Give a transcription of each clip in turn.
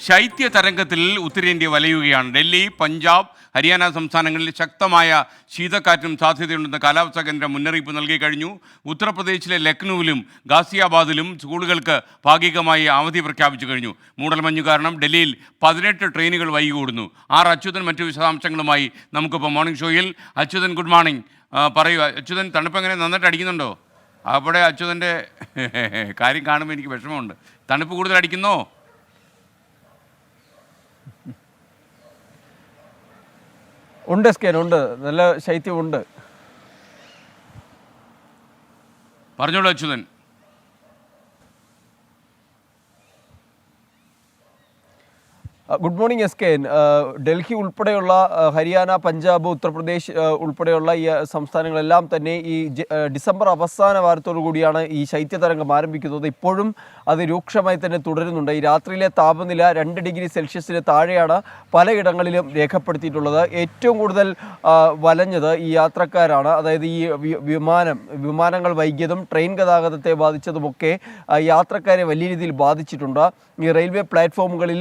ശൈത്യ തരംഗത്തിൽ ഉത്തരേന്ത്യ വലയുകയാണ്. ഡൽഹി, പഞ്ചാബ്, ഹരിയാന സംസ്ഥാനങ്ങളിൽ ശക്തമായ ശീതക്കാറ്റിനും സാധ്യതയുണ്ടെന്ന് കാലാവസ്ഥാ കേന്ദ്രം മുന്നറിയിപ്പ് നൽകി കഴിഞ്ഞു. ഉത്തർപ്രദേശിലെ ലക്നൌവിലും ഗാസിയാബാദിലും സ്കൂളുകൾക്ക് ഭാഗികമായി അവധി പ്രഖ്യാപിച്ചു കഴിഞ്ഞു. മൂടൽമഞ്ഞ് കാരണം ഡൽഹിയിൽ 18 ട്രെയിനുകൾ വൈകിയോടുന്നു. അച്യുതൻ മറ്റു വിശദാംശങ്ങളുമായി നമുക്കിപ്പോൾ മോർണിംഗ് ഷോയിൽ. Achuthan, good morning. പറയൂ അച്യുതൻ, തണുപ്പ് എങ്ങനെ നന്നായിട്ട് അടിക്കുന്നുണ്ടോ? അവിടെ അച്യുതൻ്റെ കാര്യം കാണുമ്പോൾ എനിക്ക് വിഷമമുണ്ട്. തണുപ്പ് കൂടുതൽ അടിക്കുന്നോ? ഉണ്ട് സ്കേൻ, ഉണ്ട്, നല്ല ശൈത്യമുണ്ട്. പറഞ്ഞോളൂ Achuthan. Good morning S K N. Delhi ഉൾപ്പെടെയുള്ള ഹരിയാന, പഞ്ചാബ്, ഉത്തർപ്രദേശ് ഉൾപ്പെടെയുള്ള ഈ സംസ്ഥാനങ്ങളെല്ലാം തന്നെ ഈ ഡിസംബർ അവസാന വാരത്തോടു കൂടിയാണ് ഈ ശൈത്യതരംഗം ആരംഭിക്കുന്നത്. ഇപ്പോഴും അത് രൂക്ഷമായി തന്നെ തുടരുന്നുണ്ട്. ഈ രാത്രിയിലെ താപനില 2 ഡിഗ്രി സെൽഷ്യസിന് താഴെയാണ് പലയിടങ്ങളിലും രേഖപ്പെടുത്തിയിട്ടുള്ളത്. ഏറ്റവും കൂടുതൽ വലഞ്ഞത് ഈ യാത്രക്കാരാണ്. അതായത് ഈ വിമാനങ്ങൾ വൈകിയതും ട്രെയിൻ ഗതാഗതത്തെ ബാധിച്ചതുമൊക്കെ യാത്രക്കാരെ വലിയ രീതിയിൽ ബാധിച്ചിട്ടുണ്ട്. ഈ റെയിൽവേ പ്ലാറ്റ്ഫോമുകളിൽ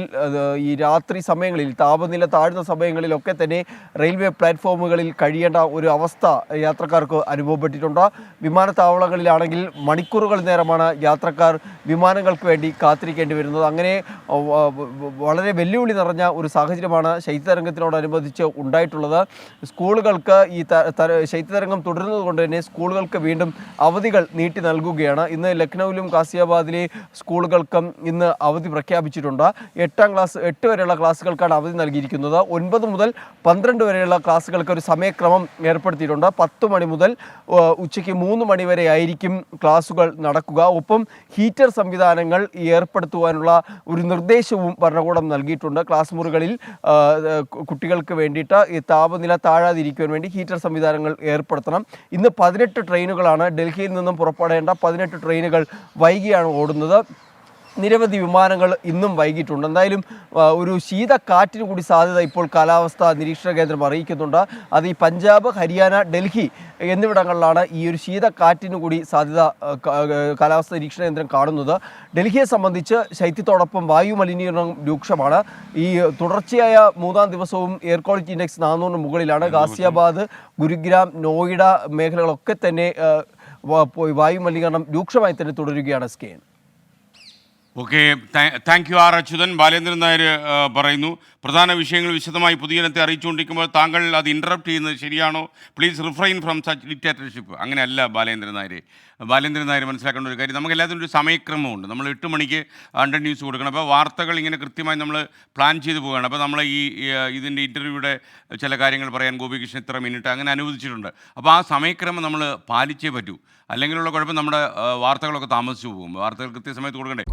ഈ രാത്രി സമയങ്ങളിൽ താപനില താഴ്ന്ന സമയങ്ങളിലൊക്കെ തന്നെ റെയിൽവേ പ്ലാറ്റ്ഫോമുകളിൽ കഴിയേണ്ട ഒരു അവസ്ഥ യാത്രക്കാർക്ക് അനുഭവപ്പെട്ടിട്ടുണ്ട്. വിമാനത്താവളങ്ങളിലാണെങ്കിൽ മണിക്കൂറുകൾ നേരമാണ് യാത്രക്കാർ വിമാനങ്ങൾക്ക് വേണ്ടി കാത്തിരിക്കേണ്ടി വരുന്നത്. അങ്ങനെ വളരെ വെല്ലുവിളി നിറഞ്ഞ ഒരു സാഹചര്യമാണ് ശൈത്യതരംഗത്തിനോടനുബന്ധിച്ച് ഉണ്ടായിട്ടുള്ളത്. സ്കൂളുകൾക്ക് ഈ ശൈത്യതരംഗം തുടരുന്നത് കൊണ്ട് തന്നെ സ്കൂളുകൾക്ക് വീണ്ടും അവധികൾ നീട്ടി നൽകുകയാണ്. ഇന്ന് ലക്നൌവിലും ഗാസിയാബാദിലെ സ്കൂളുകൾക്കും ഇന്ന് അവധി പ്രഖ്യാപിച്ചിട്ടുണ്ട്. 8 വരെയുള്ള ക്ലാസ്സുകൾക്കാണ് അവധി നൽകിയിരിക്കുന്നത്. 9 മുതൽ 12 വരെയുള്ള ക്ലാസ്സുകൾക്ക് ഒരു സമയക്രമം ഏർപ്പെടുത്തിയിട്ടുണ്ട്. 10 മണി മുതൽ ഉച്ചയ്ക്ക് 3 മണി വരെ ആയിരിക്കും ക്ലാസ്സുകൾ നടക്കുക. ഒപ്പം ഹീറ്റർ സംവിധാനങ്ങൾ ഏർപ്പെടുത്തുവാനുള്ള ഒരു നിർദ്ദേശവും ഭരണകൂടം നൽകിയിട്ടുണ്ട്. ക്ലാസ് മുറികളിൽ കുട്ടികൾക്ക് വേണ്ടിയിട്ട് ഈ താപനില താഴാതിരിക്കുവാൻ വേണ്ടി ഹീറ്റർ സംവിധാനങ്ങൾ ഏർപ്പെടുത്തണം. ഇന്ന് 18 ട്രെയിനുകളാണ് ഡൽഹിയിൽ നിന്നും പുറപ്പെടേണ്ട 18 ട്രെയിനുകൾ വൈകിയാണ് ഓടുന്നത്. നിരവധി വിമാനങ്ങൾ ഇന്നും വൈകിട്ടുണ്ട്. എന്തായാലും ഒരു ശീതക്കാറ്റിന് കൂടി സാധ്യത ഇപ്പോൾ കാലാവസ്ഥാ നിരീക്ഷണ കേന്ദ്രം അറിയിക്കുന്നുണ്ട്. അത് ഈ പഞ്ചാബ്, ഹരിയാന, ഡൽഹി എന്നിവിടങ്ങളിലാണ് ഈ ഒരു ശീതക്കാറ്റിന് കൂടി സാധ്യത കാലാവസ്ഥാ നിരീക്ഷണ കേന്ദ്രം കാണുന്നത്. ഡൽഹിയെ സംബന്ധിച്ച് ശൈത്യത്തോടൊപ്പം വായു മലിനീകരണം രൂക്ഷമാണ്. ഈ തുടർച്ചയായ 3-ാം ദിവസവും എയർ ക്വാളിറ്റി ഇൻഡെക്സ് 400 മുകളിലാണ്. ഗാസിയാബാദ്, ഗുരുഗ്രാം, നോയിഡ മേഖലകളൊക്കെ തന്നെ വായു മലിനീകരണം രൂക്ഷമായി തന്നെ തുടരുകയാണ് skein. Okay, thank you Achuthan. Balendran Nair പറയുന്നു, പ്രധാന വിഷയങ്ങൾ വിശദമായി പൊതുജനത്തെ അറിയിച്ചുകൊണ്ടിരിക്കുമ്പോൾ താങ്കൾ അത് ഇൻ്ററപ്റ്റ് ചെയ്യുന്നത് ശരിയാണോ? Please refrain from such dictatorship. അങ്ങനെയല്ല ബാലേന്ദ്രൻ നായർ മനസ്സിലാക്കേണ്ട ഒരു കാര്യം, നമുക്ക് എല്ലാത്തിനും ഒരു സമയക്രമമുണ്ട്. നമ്മൾ 8 മണിക്ക് 100 ന്യൂസ് കൊടുക്കണം. അപ്പോൾ വാർത്തകൾ ഇങ്ങനെ കൃത്യമായി നമ്മൾ പ്ലാൻ ചെയ്ത് പോവുകയാണ്. അപ്പോൾ നമ്മൾ ഇതിൻ്റെ ഇൻ്റർവ്യൂയുടെ ചില കാര്യങ്ങൾ പറയാൻ ഗോപികൃഷ്ണൻ ഇത്ര മിനിറ്റ് അങ്ങനെ അനുവദിച്ചിട്ടുണ്ട്. അപ്പോൾ ആ സമയക്രമം നമ്മൾ പാലിച്ചേ പറ്റൂ. അല്ലെങ്കിലുള്ള കുഴപ്പം നമ്മുടെ വാർത്തകളൊക്കെ താമസിച്ചു പോകും. വാർത്തകൾ കൃത്യസമയത്ത് കൊടുക്കണ്ടേ.